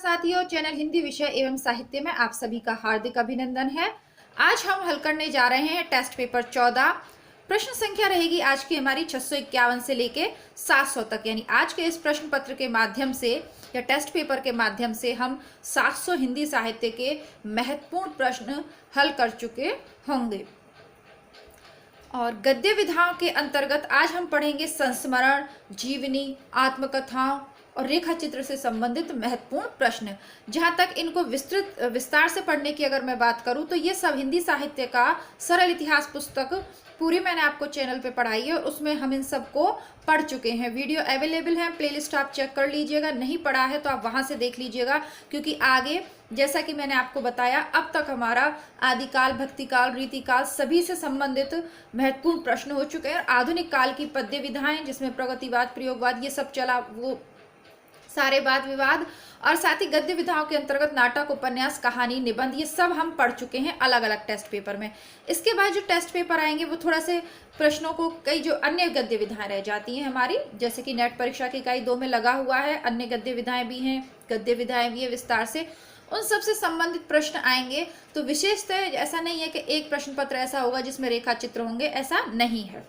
साथियों, चैनल हिंदी विषय एवं साहित्य में आप सभी का हार्दिक अभिनंदन है। आज हम हल करने जा रहे हैं टेस्ट पेपर 14। प्रश्न संख्या रहेगी आज की हमारी 651 से लेके 700 तक। यानी आज के इस प्रश्न पत्र के माध्यम से या टेस्ट पेपर के माध्यम से हम 700 हिंदी साहित्य के महत्वपूर्ण प्रश्न हल कर चुके होंगे। और गद्य विधाओं के अंतर्गत आज हम पढ़ेंगे संस्मरण, जीवनी, आत्मकथाओं और रेखा चित्र से संबंधित महत्वपूर्ण प्रश्न। जहां तक इनको विस्तार से पढ़ने की अगर मैं बात करूं तो ये सब हिंदी साहित्य का सरल इतिहास पुस्तक पूरी मैंने आपको चैनल पे पढ़ाई है और उसमें हम इन सबको पढ़ चुके हैं। वीडियो अवेलेबल है, प्लेलिस्ट आप चेक कर लीजिएगा। नहीं पढ़ा है तो आप वहां से देख लीजिएगा, क्योंकि आगे जैसा कि मैंने आपको बताया अब तक हमारा आदिकाल, भक्तिकाल, रीतिकाल सभी से संबंधित महत्वपूर्ण प्रश्न हो चुके हैं। आधुनिक काल की पद्य विधाएं जिसमें प्रगतिवाद, प्रयोगवाद ये सब चला, वो सारे वाद विवाद, और साथ ही गद्य विधाओं के अंतर्गत नाटक, उपन्यास, कहानी, निबंध ये सब हम पढ़ चुके हैं अलग अलग टेस्ट पेपर में। इसके बाद जो टेस्ट पेपर आएंगे वो थोड़ा से प्रश्नों को कई जो अन्य गद्य विधाएं रह जाती हैं हमारी, जैसे कि नेट परीक्षा की इकाई 2 में लगा हुआ है, अन्य गद्य विधाएं भी हैं, गद्य विधाएं भी है विस्तार से, उन सब से संबंधित प्रश्न आएंगे। तो विशेषतः ऐसा नहीं है कि एक प्रश्न पत्र ऐसा होगा जिसमें रेखा चित्र होंगे, ऐसा नहीं है।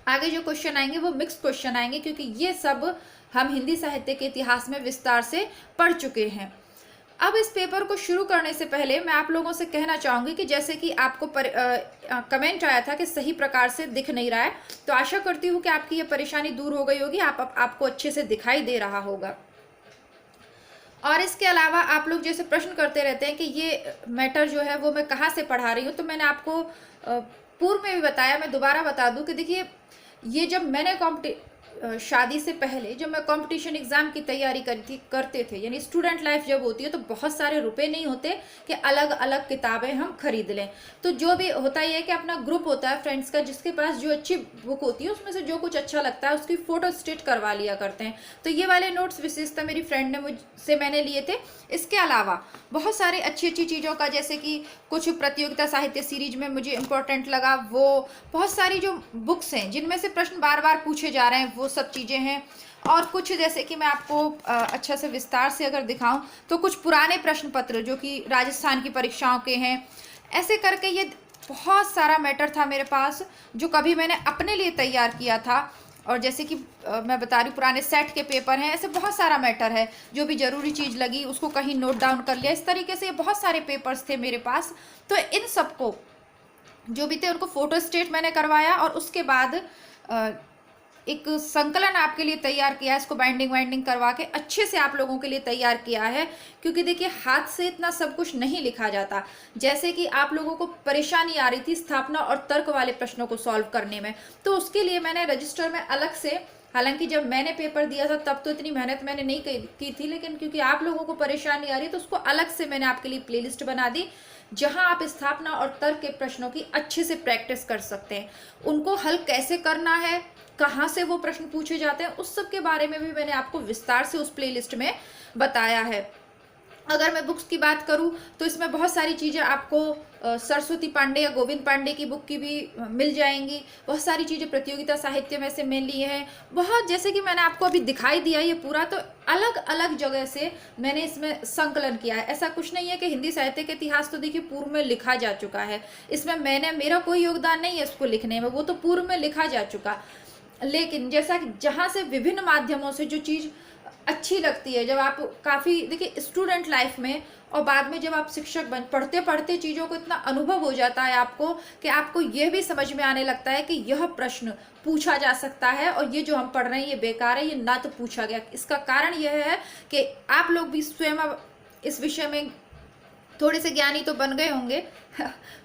आगे जो क्वेश्चन आएंगे वो मिक्स क्वेश्चन आएंगे, क्योंकि ये सब हम हिंदी साहित्य के इतिहास में विस्तार से पढ़ चुके हैं। अब इस पेपर को शुरू करने से पहले मैं आप लोगों से कहना चाहूंगी कि जैसे कि आपको कमेंट आया था कि सही प्रकार से दिख नहीं रहा है, तो आशा करती हूँ कि आपकी ये परेशानी दूर हो गई होगी, आपको अच्छे से दिखाई दे रहा होगा। और इसके अलावा आप लोग जैसे प्रश्न करते रहते हैं कि ये मैटर जो है वो मैं कहाँ से पढ़ा रही हूँ, तो मैंने आपको पूर्व में भी बताया, मैं दोबारा बता दूं कि देखिए ये जब मैंने शादी से पहले जब मैं कंपटीशन एग्जाम की तैयारी करते थे, यानी स्टूडेंट लाइफ जब होती है तो बहुत सारे रुपए नहीं होते कि अलग अलग किताबें हम खरीद लें। तो जो भी होता ही है कि अपना ग्रुप होता है फ्रेंड्स का, जिसके पास जो अच्छी बुक होती है उसमें से जो कुछ अच्छा लगता है उसकी फोटो स्टेट करवा लिया करते हैं। तो ये वाले नोट्स विशेषतः मेरी फ्रेंड ने मुझसे मैंने लिए थे। इसके अलावा बहुत सारी अच्छी अच्छी चीज़ों का, जैसे कि कुछ प्रतियोगिता साहित्य सीरीज में मुझे इम्पोर्टेंट लगा, वो बहुत सारी जो बुक्स हैं जिनमें से प्रश्न बार बार पूछे जा रहे हैं वो सब चीज़ें हैं। और कुछ जैसे कि मैं आपको अच्छा से विस्तार से अगर दिखाऊं तो कुछ पुराने प्रश्न पत्र जो कि राजस्थान की परीक्षाओं के हैं, ऐसे करके ये बहुत सारा मैटर था मेरे पास जो कभी मैंने अपने लिए तैयार किया था। और जैसे कि मैं बता रही हूँ पुराने सेट के पेपर हैं, ऐसे बहुत सारा मैटर है, जो भी जरूरी चीज़ लगी उसको कहीं नोट डाउन कर लिया। इस तरीके से बहुत सारे पेपर्स थे मेरे पास। तो इन सबको जो भी थे उनको फोटो स्टेट मैंने करवाया और उसके बाद एक संकलन आपके लिए तैयार किया है, इसको बाइंडिंग वाइंडिंग करवा के अच्छे से आप लोगों के लिए तैयार किया है। क्योंकि देखिए हाथ से इतना सब कुछ नहीं लिखा जाता। जैसे कि आप लोगों को परेशानी आ रही थी स्थापना और तर्क वाले प्रश्नों को सॉल्व करने में, तो उसके लिए मैंने रजिस्टर में अलग से, हालांकि जब मैंने पेपर दिया था तब तो इतनी मेहनत मैंने नहीं की थी, लेकिन क्योंकि आप लोगों को परेशानी आ रही है तो उसको अलग से मैंने आपके लिए प्लेलिस्ट बना दी, जहां आप स्थापना और तर्क के प्रश्नों की अच्छे से प्रैक्टिस कर सकते हैं। उनको हल कैसे करना है, कहाँ से वो प्रश्न पूछे जाते हैं, उस सब के बारे में भी मैंने आपको विस्तार से उस प्लेलिस्ट में बताया है। अगर मैं बुक्स की बात करूं तो इसमें बहुत सारी चीज़ें आपको सरस्वती पांडे या गोविंद पांडे की बुक की भी मिल जाएंगी। बहुत सारी चीज़ें प्रतियोगिता साहित्य में से मिल ली हैं। बहुत, जैसे कि मैंने आपको अभी दिखाई दिया ये पूरा, तो अलग अलग जगह से मैंने इसमें संकलन किया है। ऐसा कुछ नहीं है कि हिंदी साहित्य के इतिहास तो देखिए पूर्व में लिखा जा चुका है, इसमें मेरा कोई योगदान नहीं है इसको लिखने में, वो तो पूर्व में लिखा जा चुका। लेकिन जैसा कि जहाँ से विभिन्न माध्यमों से जो चीज़ अच्छी लगती है, जब आप काफ़ी देखिए स्टूडेंट लाइफ में और बाद में जब आप शिक्षक पढ़ते पढ़ते चीज़ों को इतना अनुभव हो जाता है आपको कि आपको यह भी समझ में आने लगता है कि यह प्रश्न पूछा जा सकता है और ये जो हम पढ़ रहे हैं ये बेकार है, ये ना तो पूछा गया। इसका कारण यह है कि आप लोग भी स्वयं इस विषय में थोड़े से ज्ञानी तो बन गए होंगे।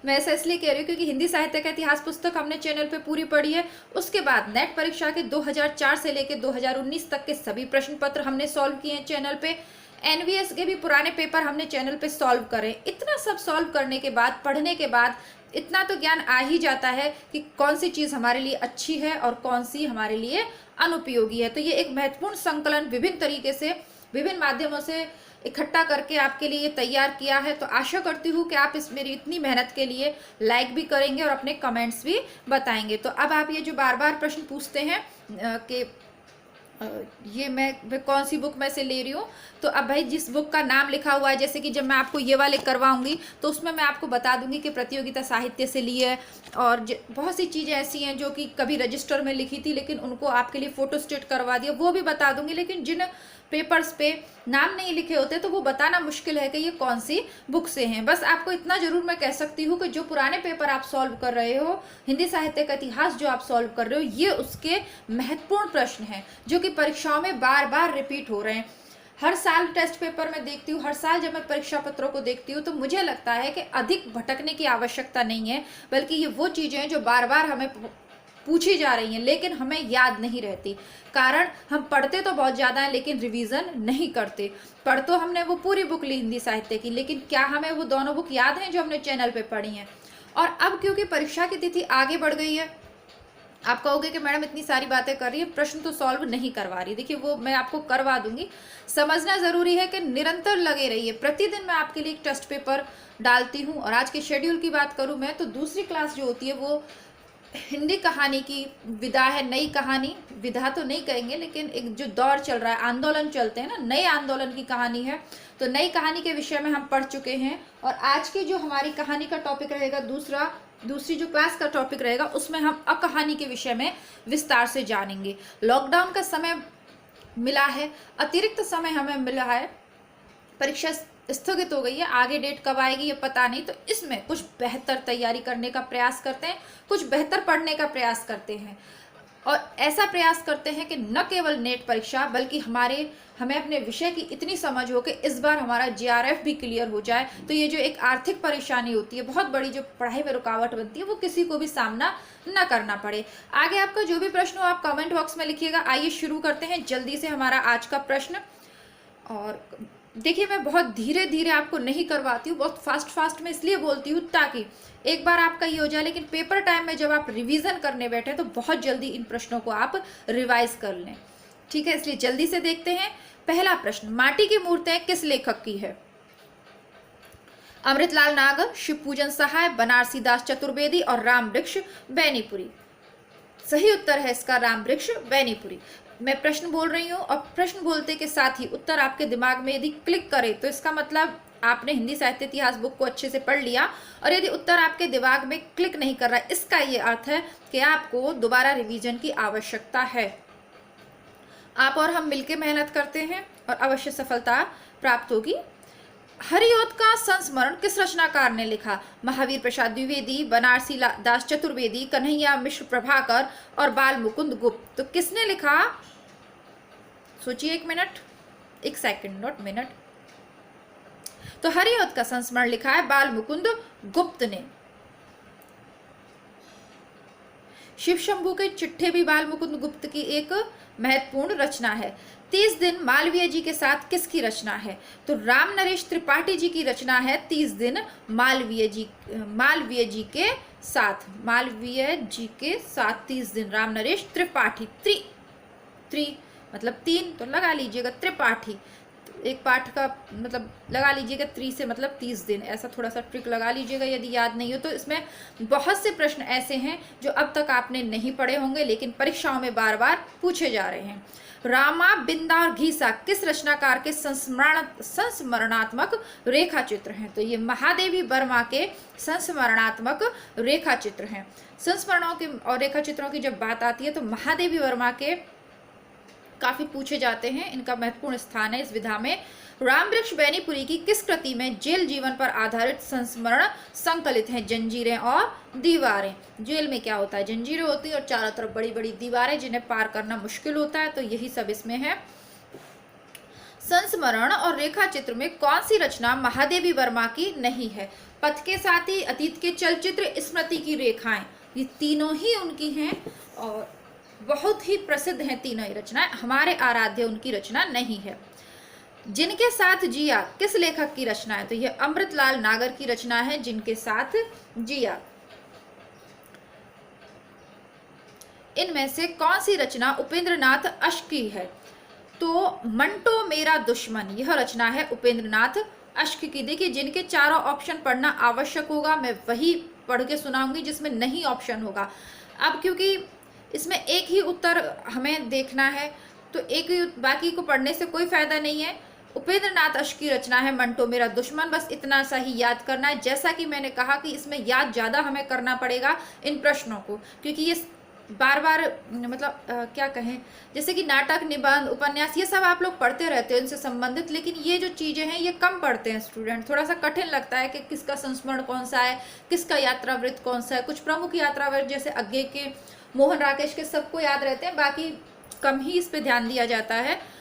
मैं ऐसा इसलिए कह रही हूँ क्योंकि हिंदी साहित्य का इतिहास पुस्तक हमने चैनल पे पूरी पढ़ी है। उसके बाद नेट परीक्षा के 2004 से लेकर 2019 तक के सभी प्रश्न पत्र हमने सॉल्व किए हैं चैनल पे। एनवीएस के भी पुराने पेपर हमने चैनल पे सॉल्व करे। इतना सब सॉल्व करने के बाद, पढ़ने के बाद इतना तो ज्ञान आ ही जाता है कि कौन सी चीज़ हमारे लिए अच्छी है और कौन सी हमारे लिए अनुपयोगी है। तो ये एक महत्वपूर्ण संकलन विभिन्न तरीके से, विभिन्न माध्यमों से इकट्ठा करके आपके लिए तैयार किया है। तो आशा करती हूँ कि आप इस मेरी इतनी मेहनत के लिए लाइक भी करेंगे और अपने कमेंट्स भी बताएंगे। तो अब आप ये जो बार बार प्रश्न पूछते हैं कि ये मैं कौन सी बुक में से ले रही हूँ। तो अब भाई जिस बुक का नाम लिखा हुआ है, जैसे कि जब मैं आपको ये वाले करवाऊंगी तो उसमें मैं आपको बता दूंगी कि प्रतियोगिता साहित्य से ली है, और बहुत सी चीज़ें ऐसी हैं जो कि कभी रजिस्टर में लिखी थी लेकिन उनको आपके लिए फोटो स्टेट करवा दिया, वो भी बता दूंगी। लेकिन जिन पेपर्स पे नाम नहीं लिखे होते तो वो बताना मुश्किल है कि ये कौन सी बुक से हैं। बस आपको इतना जरूर मैं कह सकती हूँ कि जो पुराने पेपर आप सॉल्व कर रहे हो, हिंदी साहित्य का इतिहास जो आप सॉल्व कर रहे हो, ये उसके महत्वपूर्ण प्रश्न हैं जो कि परीक्षाओं में बार बार रिपीट हो रहे हैं। हर साल टेस्ट पेपर में देखती हूँ, हर साल जब मैं परीक्षा पत्रों को देखती हूँ तो मुझे लगता है कि अधिक भटकने की आवश्यकता नहीं है, बल्कि ये वो चीज़ें हैं जो बार बार हमें पूछी जा रही हैं लेकिन हमें याद नहीं रहती। कारण हम पढ़ते तो बहुत ज़्यादा है लेकिन रिवीजन नहीं करते। पढ़ तो हमने वो पूरी बुक ली हिंदी साहित्य की, लेकिन क्या हमें वो दोनों बुक याद हैं जो हमने चैनल पे पढ़ी हैं। और अब क्योंकि परीक्षा की तिथि आगे बढ़ गई है, आप कहोगे कि मैडम इतनी सारी बातें कर रही है, प्रश्न तो सॉल्व नहीं करवा रही। देखिए वो मैं आपको करवा दूंगी। समझना जरूरी है कि निरंतर लगे रहिए। प्रतिदिन मैं आपके लिए एक टेस्ट पेपर डालती हूँ। और आज के शेड्यूल की बात करूँ मैं तो दूसरी क्लास जो होती है वो हिंदी कहानी की विधा है, नई कहानी, विधा तो नहीं कहेंगे लेकिन एक जो दौर चल रहा है, आंदोलन चलते हैं ना, नए आंदोलन की कहानी है। तो नई कहानी के विषय में हम पढ़ चुके हैं। और आज की जो हमारी कहानी का टॉपिक रहेगा, दूसरी जो क्लास का टॉपिक रहेगा, उसमें हम अकहानी के विषय में विस्तार से जानेंगे। लॉकडाउन का समय मिला है, अतिरिक्त समय हमें मिला है, परीक्षा स्थगित हो गई है, आगे डेट कब आएगी ये पता नहीं। तो इसमें कुछ बेहतर तैयारी करने का प्रयास करते हैं, कुछ बेहतर पढ़ने का प्रयास करते हैं, और ऐसा प्रयास करते हैं कि न केवल नेट परीक्षा बल्कि हमें अपने विषय की इतनी समझ हो कि इस बार हमारा जीआरएफ भी क्लियर हो जाए। तो ये जो एक आर्थिक परेशानी होती है, बहुत बड़ी जो पढ़ाई में रुकावट बनती है, वो किसी को भी सामना न करना पड़े। आगे आपका जो भी प्रश्न हो आप कमेंट बॉक्स में लिखिएगा। आइए शुरू करते हैं जल्दी से हमारा आज का प्रश्न। और देखिए मैं बहुत धीरे धीरे आपको नहीं करवाती हूँ, बहुत फास्ट में इसलिए बोलती हूँ ताकि एक बार आपका ये हो जाए, लेकिन पेपर टाइम में जब आप रिवीजन करने बैठे तो बहुत जल्दी इन प्रश्नों को आप रिवाइज कर लें। ठीक है, इसलिए जल्दी से देखते हैं। पहला प्रश्न, माटी की मूर्तें किस लेखक की है? अमृतलाल नागर, शिवपूजन सहाय, बनारसी दास चतुर्वेदी और राम वृक्ष बैनीपुरी। सही उत्तर है इसका राम वृक्ष बैनीपुरी। मैं प्रश्न बोल रही हूँ और प्रश्न बोलते के साथ ही उत्तर आपके दिमाग में यदि क्लिक करे तो इसका मतलब आपने हिंदी साहित्य इतिहास बुक को अच्छे से पढ़ लिया। और यदि उत्तर आपके दिमाग में क्लिक नहीं कर रहा है, इसका ये अर्थ है कि आपको दोबारा रिवीजन की आवश्यकता है। आप और हम मिलकर मेहनत करते हैं और अवश्य सफलता प्राप्त होगी। हरिओद का संस्मरण किस रचनाकार ने लिखा? महावीर प्रसाद द्विवेदी, बनारसी दास चतुर्वेदी, कन्हैया मिश्र प्रभाकर और बाल मुकुंद गुप्त। तो किसने लिखा? सोचिए, एक सेकंड नॉट मिनट। तो हरिओद का संस्मरण लिखा है बाल मुकुंद गुप्त ने। शिव शंभू के चिट्ठे भी बाल मुकुंद गुप्त की एक महत्वपूर्ण रचना है। 30 दिन मालवीय जी के साथ किसकी रचना है? तो राम नरेश त्रिपाठी जी की रचना है 30 दिन मालवीय जी के साथ। 30 दिन राम नरेश त्रिपाठी। त्रि मतलब 3 तो लगा लीजिएगा, त्रिपाठी एक पाठ का मतलब लगा लीजिएगा, 3 से मतलब 30 दिन, ऐसा थोड़ा सा ट्रिक लगा लीजिएगा यदि याद नहीं हो तो। इसमें बहुत से प्रश्न ऐसे हैं जो अब तक आपने नहीं पढ़े होंगे लेकिन परीक्षाओं में बार बार पूछे जा रहे हैं। रामा, बिंदा और घीसा किस रचनाकार के संस्मरणात्मक रेखा चित्र हैं? तो ये महादेवी वर्मा के संस्मरणात्मक रेखा चित्र हैं। संस्मरणों के और रेखा चित्रों की जब बात आती है तो महादेवी वर्मा के काफी पूछे जाते हैं, इनका महत्वपूर्ण स्थान है इस विधा में। राम वृक्ष बैनीपुरी की किस कृति में जेल जीवन पर आधारित संस्मरण संकलित हैं? जंजीरें और दीवारें। जेल में क्या होता है? जंजीरें होती है और चारों तरफ बड़ी बड़ी दीवारें जिन्हें पार करना मुश्किल होता है, तो यही सब इसमें है। संस्मरण और रेखा चित्र में कौन सी रचना महादेवी वर्मा की नहीं है? पथ के साथी, अतीत के चलचित्र, स्मृति की रेखाएं, ये तीनों ही उनकी हैं और बहुत ही प्रसिद्ध हैं तीनों ही रचनाएं। हमारे आराध्य उनकी रचना नहीं है। जिनके साथ जिया किस लेखक की रचना है? तो यह अमृतलाल नागर की रचना है, जिनके साथ जिया। इनमें से कौन सी रचना उपेंद्रनाथ अश्क की है? तो मंटो मेरा दुश्मन, यह रचना है उपेंद्रनाथ अश्क की। देखिए जिनके चारों ऑप्शन पढ़ना आवश्यक होगा मैं वही पढ़ के सुनाऊंगी जिसमें नहीं ऑप्शन होगा। अब क्योंकि इसमें एक ही उत्तर हमें देखना है तो एक बाकी को पढ़ने से कोई फायदा नहीं है। उपेंद्र नाथ अश्क की रचना है मंटो मेरा दुश्मन, बस इतना सा ही याद करना है। जैसा कि मैंने कहा कि इसमें याद ज़्यादा हमें करना पड़ेगा इन प्रश्नों को, क्योंकि ये बार बार मतलब क्या कहें, जैसे कि नाटक, निबंध, उपन्यास, ये सब आप लोग पढ़ते रहते हो इनसे संबंधित, लेकिन ये जो चीज़ें हैं ये कम पढ़ते हैं स्टूडेंट। थोड़ा सा कठिन लगता है कि किसका संस्मरण कौन सा है, किसका यात्रावृत्त कौन सा है। कुछ प्रमुख यात्रावृत्त जैसे अज्ञे के, मोहन राकेश के, सबको याद रहते हैं, बाकी कम ही इस पर ध्यान दिया जाता है।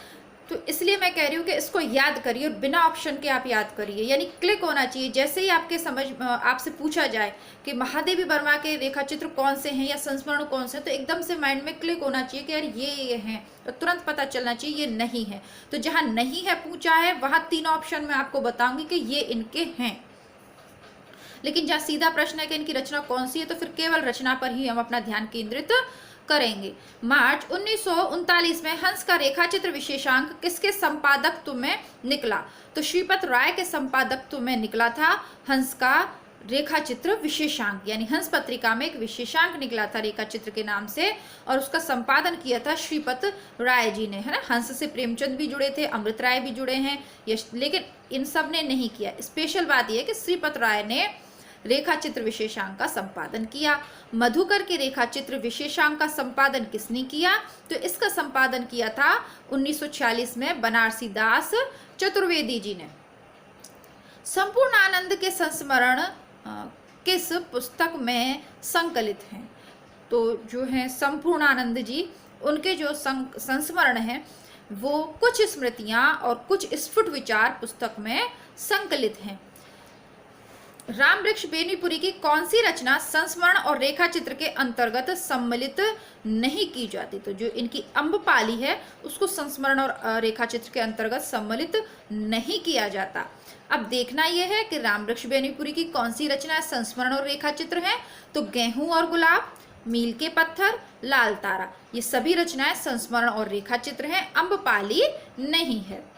तो इसलिए मैं कह रही हूँ कि इसको याद करिए और बिना ऑप्शन के आप याद करिए, यानी क्लिक होना चाहिए। जैसे ही आपके आपसे पूछा जाए कि महादेवी वर्मा के रेखाचित्र कौन से हैं या संस्मरण कौन से हैं, तो एकदम से माइंड में क्लिक होना चाहिए कि यार ये हैं, तो तुरंत पता चलना चाहिए ये नहीं है। तो जहाँ नहीं है पूछा है वहाँ 3 ऑप्शन मैं आपको बताऊंगी कि ये इनके हैं, लेकिन जहाँ सीधा प्रश्न है कि इनकी रचना कौन सी है, तो फिर केवल रचना पर ही हम अपना ध्यान केंद्रित करेंगे। मार्च 1939 में हंस का रेखाचित्र विशेषांक किसके संपादकत्व में निकला? तो श्रीपत राय के संपादकत्व में निकला था हंस का रेखाचित्र विशेषांक, यानी हंस पत्रिका में एक विशेषांक निकला था रेखाचित्र के नाम से, और उसका संपादन किया था श्रीपत राय जी ने, है ना। हंस से प्रेमचंद भी जुड़े थे, अमृत राय भी जुड़े हैं, लेकिन इन सब ने नहीं किया। स्पेशल बात यह है कि श्रीपत राय ने रेखाचित्र विशेषांक का संपादन किया। मधुकर के रेखाचित्र विशेषांक का संपादन किसने किया? तो इसका संपादन किया था 1946 में बनारसी दास चतुर्वेदी जी ने। संपूर्ण आनंद के संस्मरण किस पुस्तक में संकलित हैं? तो जो है संपूर्ण आनंद जी, उनके जो संस्मरण हैं वो कुछ स्मृतियां और कुछ स्फुट विचार पुस्तक में संकलित हैं। राम वृक्ष बेनीपुरी की कौन सी रचना संस्मरण और रेखाचित्र के अंतर्गत सम्मिलित नहीं की जाती? तो जो इनकी अम्बपाली है उसको संस्मरण और रेखाचित्र के अंतर्गत सम्मिलित नहीं किया जाता। अब देखना यह है कि राम वृक्ष बेनीपुरी की कौन सी रचना संस्मरण और रेखाचित्र है? तो गेहूं और गुलाब, मील के पत्थर, लाल तारा, ये सभी रचनाएं संस्मरण और रेखाचित्र हैं, अम्बपाली नहीं है।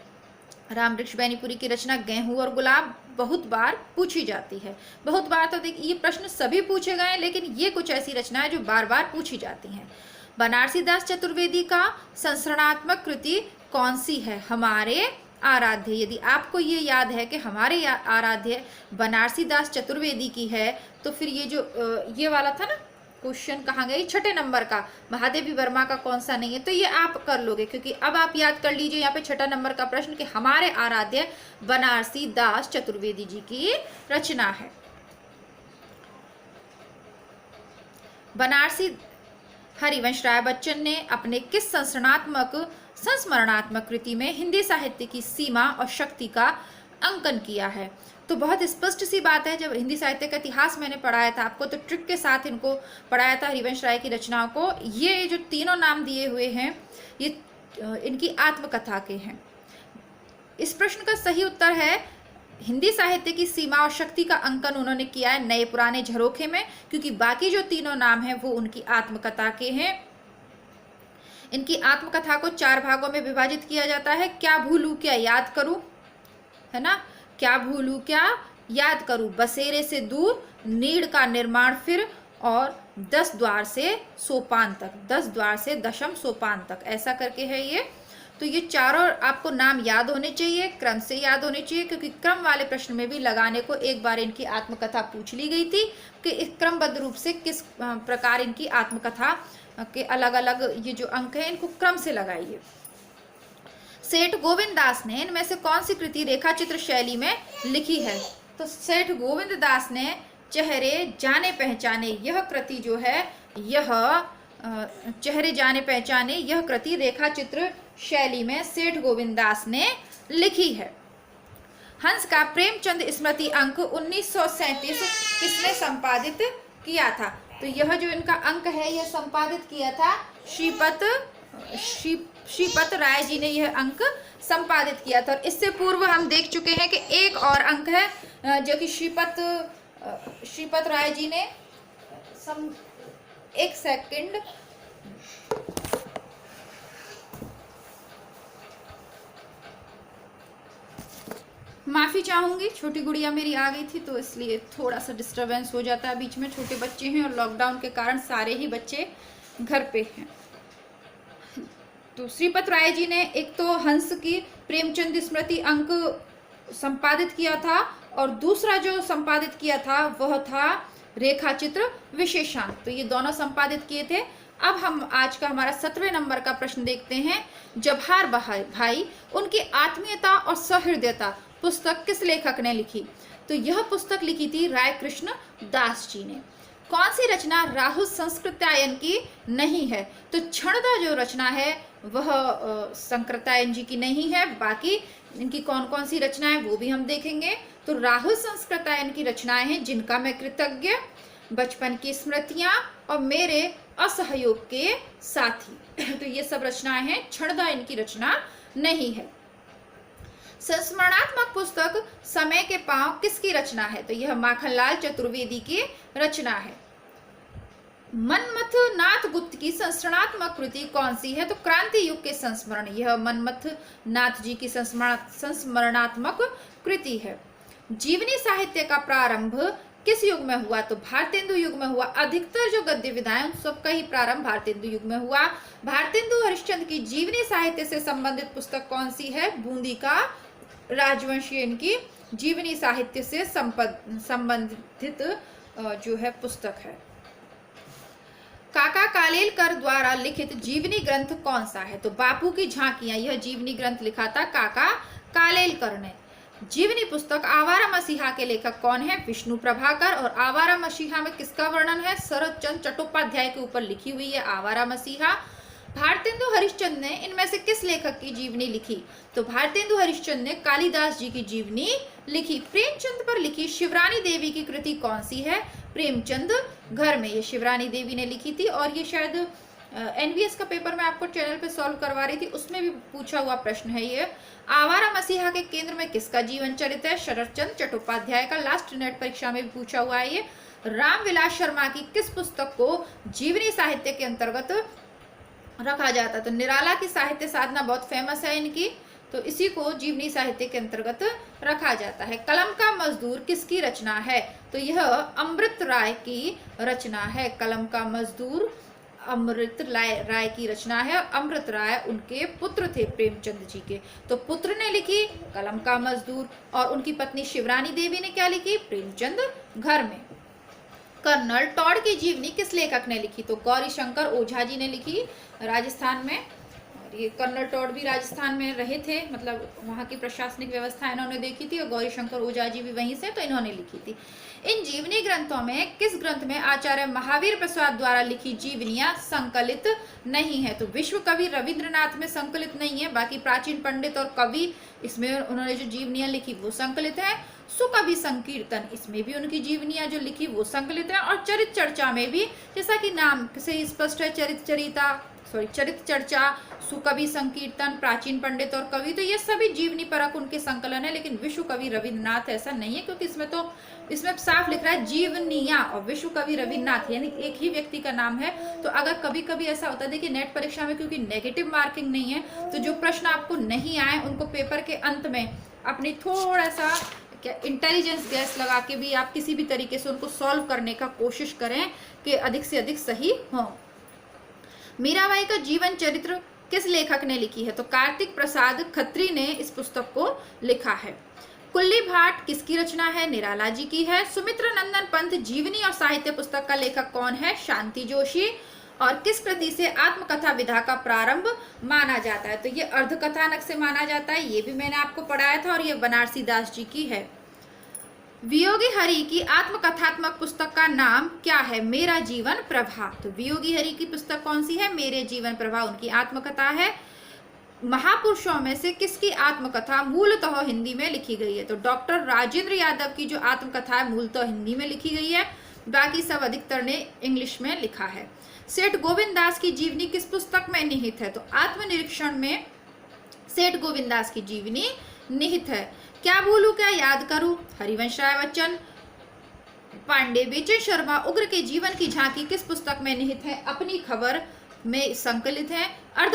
राम वृक्ष बेनीपुरी की रचना गेहूं और गुलाब बहुत बार पूछी जाती है। बहुत बार तो देखिए ये प्रश्न सभी पूछे गए हैं, लेकिन ये कुछ ऐसी रचनाएं जो बार बार पूछी जाती हैं। बनारसी दास चतुर्वेदी का संस्मरणात्मक कृति कौन सी है? हमारे आराध्य। यदि आपको ये याद है कि हमारे आराध्य बनारसी दास चतुर्वेदी की है, तो फिर ये जो ये वाला था ना क्वेश्चन, कहाँ गई, 6 नंबर का, महादेवी वर्मा का कौन सा नहीं है, तो ये आप कर लोगे, क्योंकि अब आप याद कर लीजिए यहाँ पे 6 नंबर का प्रश्न कि हमारे आराध्य बनारसी दास चतुर्वेदी जी की रचना है। बनारसी हरिवंश राय बच्चन ने अपने किस संस्मरणात्मक कृति में हिंदी साहित्य की सीमा और शक्ति का अंकन किया है? तो बहुत स्पष्ट सी बात है, जब हिंदी साहित्य का इतिहास मैंने पढ़ाया था आपको, तो ट्रिक के साथ इनको पढ़ाया था हरिवंश राय की रचनाओं को। ये जो तीनों नाम दिए हुए हैं ये इनकी आत्मकथा के हैं। इस प्रश्न का सही उत्तर है हिंदी साहित्य की सीमा और शक्ति का अंकन उन्होंने किया है नए पुराने झरोखे में, क्योंकि बाकी जो तीनों नाम हैं वो उनकी आत्मकथा के हैं। इनकी आत्मकथा को 4 भागों में विभाजित किया जाता है। क्या भूलूं क्या याद करूं, है ना, क्या भूलूं क्या याद करूं, बसेरे से दूर, नीड़ का निर्माण फिर, और 10 द्वार से सोपान तक, 10 द्वार से दशम सोपान तक, ऐसा करके है ये। तो ये चारों आपको नाम याद होने चाहिए, क्रम से याद होने चाहिए, क्योंकि क्रम वाले प्रश्न में भी लगाने को एक बार इनकी आत्मकथा पूछ ली गई थी कि इस क्रमबद्ध रूप से किस प्रकार इनकी आत्मकथा के अलग अलग ये जो अंक हैं इनको क्रम से लगाइए। सेठ गोविंद दास ने इनमें से कौन सी कृति रेखाचित्र शैली में लिखी है? तो सेठ गोविंद दास ने चेहरे जाने पहचाने यह कृति जो है, यह चेहरे जाने पहचाने यह कृति रेखाचित्र शैली में सेठ गोविंद दास ने लिखी है। हंस का प्रेमचंद स्मृति अंक 1937 किसने संपादित किया था? तो यह जो इनका अंक है यह संपादित किया था श्रीपत राय जी ने यह अंक संपादित किया था। और इससे पूर्व हम देख चुके हैं कि एक और अंक है जो कि श्रीपत राय जी ने एक सेकंड, माफ़ी चाहूँगी, छोटी गुड़िया मेरी आ गई थी तो इसलिए थोड़ा सा डिस्टरबेंस हो जाता है बीच में। छोटे बच्चे हैं और लॉकडाउन के कारण सारे ही बच्चे घर पे हैं, तो श्रीपत राय जी ने एक तो हंस की प्रेमचंद स्मृति अंक संपादित किया था और दूसरा जो संपादित किया था वह था रेखा चित्र विशेषांक। तो ये दोनों संपादित किए थे। अब हम आज का हमारा 17वें नंबर का प्रश्न देखते हैं। जवाहर भाई उनकी आत्मीयता और सहृदयता पुस्तक किस लेखक ने लिखी? तो यह पुस्तक लिखी थी राय कृष्ण दास जी ने। कौन सी रचना राहुल संस्कृतायन की नहीं है? तो क्षणदा जो रचना है वह संस्कृतायन जी की नहीं है। बाकी इनकी कौन कौन सी रचनाएं वो भी हम देखेंगे। तो राहुल संस्कृतायन की रचनाएं हैं जिनका मैं कृतज्ञ, बचपन की स्मृतियां और मेरे असहयोग के साथी। तो ये सब रचनाएं हैं, क्षणदा इनकी रचना नहीं है। संस्मरणात्मक पुस्तक समय के पांव किसकी रचना है? तो यह माखनलाल चतुर्वेदी की रचना है। मनमथ नाथ गुप्त की संस्मरणात्मक कृति कौन सी है? तो क्रांति युग के संस्मरण, यह मनमथ नाथ जी की संस्मरणात्मक कृति है। जीवनी साहित्य का प्रारंभ किस युग में हुआ? तो भारतेंदु युग में हुआ। अधिकतर जो गद्य विधाएं उन सबका ही प्रारंभ भारतेंदु युग में हुआ। भारतेंदु हरिश्चंद्र की जीवनी साहित्य से संबंधित पुस्तक कौन सी है? बूंदी का राजवंशी इनकी जीवनी साहित्य से संबंधित जो है पुस्तक है। काका कालेलकर द्वारा लिखित जीवनी ग्रंथ कौन सा है? तो बापू की झांकियां, यह जीवनी ग्रंथ लिखा था काका कालेलकर ने। जीवनी पुस्तक आवारा मसीहा के लेखक कौन है? विष्णु प्रभाकर। और आवारा मसीहा में किसका वर्णन है? शरद चंद्र चट्टोपाध्याय के ऊपर लिखी हुई है आवारा मसीहा। भारतेंदु हरिश्चंद्र ने इनमें से किस लेखक की जीवनी लिखी? तो भारतेंदु हरिश्चंद्र ने कालिदास जी की जीवनी लिखी। प्रेमचंद पर लिखी शिवरानी देवी की कृति कौन सी है? प्रेमचंद घर में, ये शिवरानी देवी ने लिखी थी। और ये शायद एनवीएस का पेपर में आपको चैनल पे सॉल्व करवा रही थी, उसमें भी पूछा हुआ प्रश्न है ये। आवारा मसीहा के केंद्र में किसका जीवन चरित्र है? शरद चंद्र चट्टोपाध्याय का। लास्ट नेट परीक्षा में भी पूछा हुआ है ये। रामविलास शर्मा की किस पुस्तक को जीवनी साहित्य के अंतर्गत रखा जाता है? तो निराला की साहित्य साधना बहुत फेमस है इनकी, तो इसी को जीवनी साहित्य के अंतर्गत रखा जाता है। कलम का मजदूर किसकी रचना है? तो यह अमृत राय की रचना है। कलम का मजदूर अमृत राय की रचना है। अमृत राय उनके पुत्र थे प्रेमचंद जी के, तो पुत्र ने लिखी कलम का मजदूर। और उनकी पत्नी शिवरानी देवी ने क्या लिखी? प्रेमचंद घर में। कर्नल टॉड की जीवनी किस लेखक ने लिखी? तो गौरी शंकर ओझा जी ने लिखी राजस्थान में। और ये कर्नल टॉड भी राजस्थान में रहे थे, मतलब वहाँ की प्रशासनिक व्यवस्था इन्होंने देखी थी। और गौरी शंकर ओझा जी भी वहीं से, तो इन्होंने लिखी थी। इन जीवनी ग्रंथों में किस ग्रंथ में आचार्य महावीर प्रसाद द्वारा लिखी जीवनियां संकलित नहीं है? तो विश्व कवि रविंद्रनाथ में संकलित नहीं है, बाकी प्राचीन पंडित और कवि इसमें उन्होंने जो जीवनियां लिखी वो संकलित है। सुकवि संकीर्तन, इसमें भी उनकी जीवनियां जो लिखी वो संकलित है। और चरित चर्चा में भी, जैसा कि नाम से स्पष्ट है, चरित चर्चा, सुकवि संकीर्तन, प्राचीन पंडित और कवि, तो ये सभी जीवनी परक उनके संकलन है। लेकिन विश्व कवि रविन्द्रनाथ ऐसा नहीं है, क्योंकि इसमें साफ लिख रहा है जीवनियां, और विश्व कवि रविन्द्रनाथ यानी एक ही व्यक्ति का नाम है। तो अगर कभी कभी ऐसा होता है, देखिए नेट परीक्षा में क्योंकि नेगेटिव मार्किंग नहीं है, तो जो प्रश्न आपको नहीं आए उनको पेपर के अंत में अपनी थोड़ा सा इंटेलिजेंस गैस लगा के भी आप किसी भी तरीके से उनको सॉल्व करने का कोशिश करें कि अधिक से अधिक सही हो। मीराबाई का जीवन चरित्र किस लेखक ने लिखी है? तो कार्तिक प्रसाद खत्री ने इस पुस्तक को लिखा है। कुल्ली भाट किसकी रचना है? निराला जी की है। सुमित्रा नंदन पंत जीवनी और साहित्य पुस्तक का लेखक कौन है? शांति जोशी। और किस कृति से आत्मकथा विधा का प्रारंभ माना जाता है? तो ये अर्धकथानक से माना जाता है, ये भी मैंने आपको पढ़ाया था। और ये बनारसी दास जी की है। वियोगी हरि की आत्मकथात्मक पुस्तक का नाम क्या है? मेरा जीवन प्रभा। तो वियोगी हरि की पुस्तक कौन सी है? मेरे जीवन प्रभा उनकी आत्मकथा है। महापुरुषों में से किसकी आत्मकथा मूलतः हिंदी में लिखी गई है? तो डॉक्टर राजेंद्र यादव की जो आत्मकथा है मूलतः हिंदी में लिखी गई है, बाकी सब अधिकतर ने इंग्लिश में लिखा है। सेठ गोविंद दास की जीवनी किस पुस्तक में निहित है? तो आत्मनिरीक्षण में सेठ गोविंद दास की जीवनी निहित है। क्या भूलूं क्या याद करूं, हरिवंश राय बच्चन पांडे, बेचन शर्मा उग्र के जीवन की झांकी किस पुस्तक में निहित है? अपनी खबर में संकलित हैं। अर्ध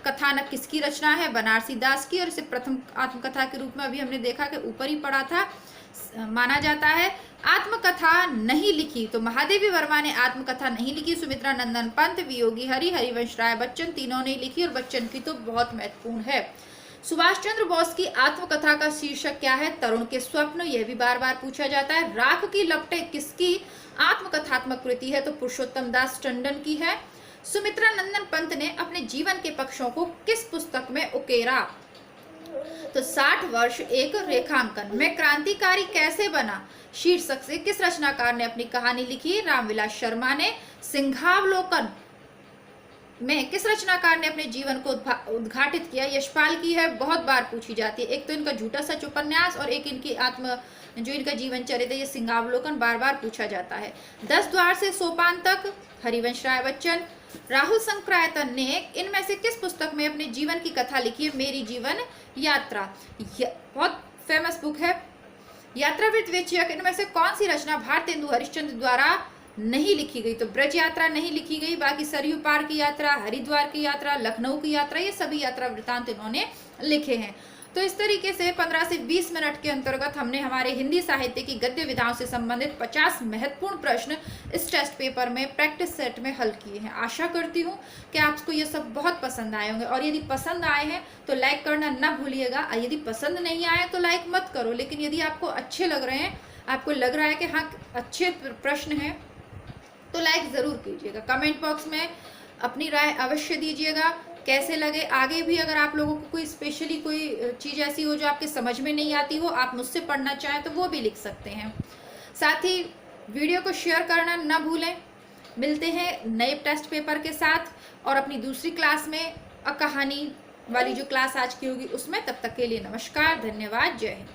कथानक किसकी रचना है? बनारसी दास की, और इसे प्रथम आत्मकथा के रूप में अभी हमने देखा कि ऊपर ही पढ़ा था, माना जाता है। आत्मकथा नहीं लिखी तो महादेवी वर्मा ने आत्मकथा नहीं लिखी, सुमित्रा नंदन पंत, वियोगी हरि, हरिवंश राय बच्चन, तीनों ने लिखी, और बच्चन की तो बहुत महत्वपूर्ण है। सुभाष चंद्र बोस की आत्मकथा का शीर्षक क्या है? तरुण के स्वप्न, यह भी बार बार पूछा जाता है। राख की लपटें किसकी आत्मकथात्मक कृति है? तो पुरुषोत्तम दास टंडन की है। सुमित्रा नंदन पंत ने अपने जीवन के पक्षों को किस पुस्तक में उकेरा? तो 60 वर्ष एक रेखांकन। मैं क्रांतिकारी कैसे बना शीर्षक से किस रचनाकार ने अपनी कहानी लिखी? रामविलास शर्मा ने। सिंहावलोकन में किस रचनाकार ने अपने जीवन को उद्घाटित किया? यशपाल की है, बहुत बार पूछी जाती है। एक तो इनका झूठा सच उपन्यास और एक इनकी जो इनका जीवन चरित्र, ये सिंहावलोकन बार बार पूछा जाता है। 10 द्वार से सोपान तक, हरिवंश राय बच्चन। राहुल संक्रायतन ने इनमें से किस पुस्तक में अपने जीवन की कथा लिखी है? मेरी जीवन यात्रा, बहुत फेमस बुक है। यात्रावृत्त विचयक, इनमें से कौन सी रचना भारतेंदु हरिश्चंद्र द्वारा नहीं लिखी गई? तो ब्रज यात्रा नहीं लिखी गई, बाकी सरयू पार की यात्रा, हरिद्वार की यात्रा, लखनऊ की यात्रा, ये सभी यात्रा वृतांत इन्होंने लिखे हैं। तो इस तरीके से 15 से 20 मिनट के अंतर्गत हमने हमारे हिंदी साहित्य की गद्य विधाओं से संबंधित 50 महत्वपूर्ण प्रश्न इस टेस्ट पेपर में प्रैक्टिस सेट में हल किए हैं। आशा करती हूँ कि आपको ये सब बहुत पसंद आए होंगे, और यदि पसंद आए हैं तो लाइक करना ना भूलिएगा। यदि पसंद नहीं आए तो लाइक मत करो, लेकिन यदि आपको अच्छे लग रहे हैं, आपको लग रहा है कि हाँ अच्छे प्रश्न हैं, तो लाइक ज़रूर कीजिएगा। कमेंट बॉक्स में अपनी राय अवश्य दीजिएगा, कैसे लगे। आगे भी अगर आप लोगों को कोई स्पेशली कोई चीज़ ऐसी हो जो आपके समझ में नहीं आती हो, आप मुझसे पढ़ना चाहें तो वो भी लिख सकते हैं। साथ ही वीडियो को शेयर करना ना भूलें। मिलते हैं नए टेस्ट पेपर के साथ और अपनी दूसरी क्लास में, कहानी वाली जो क्लास आज की होगी उसमें। तब तक के लिए नमस्कार, धन्यवाद, जय हिंद।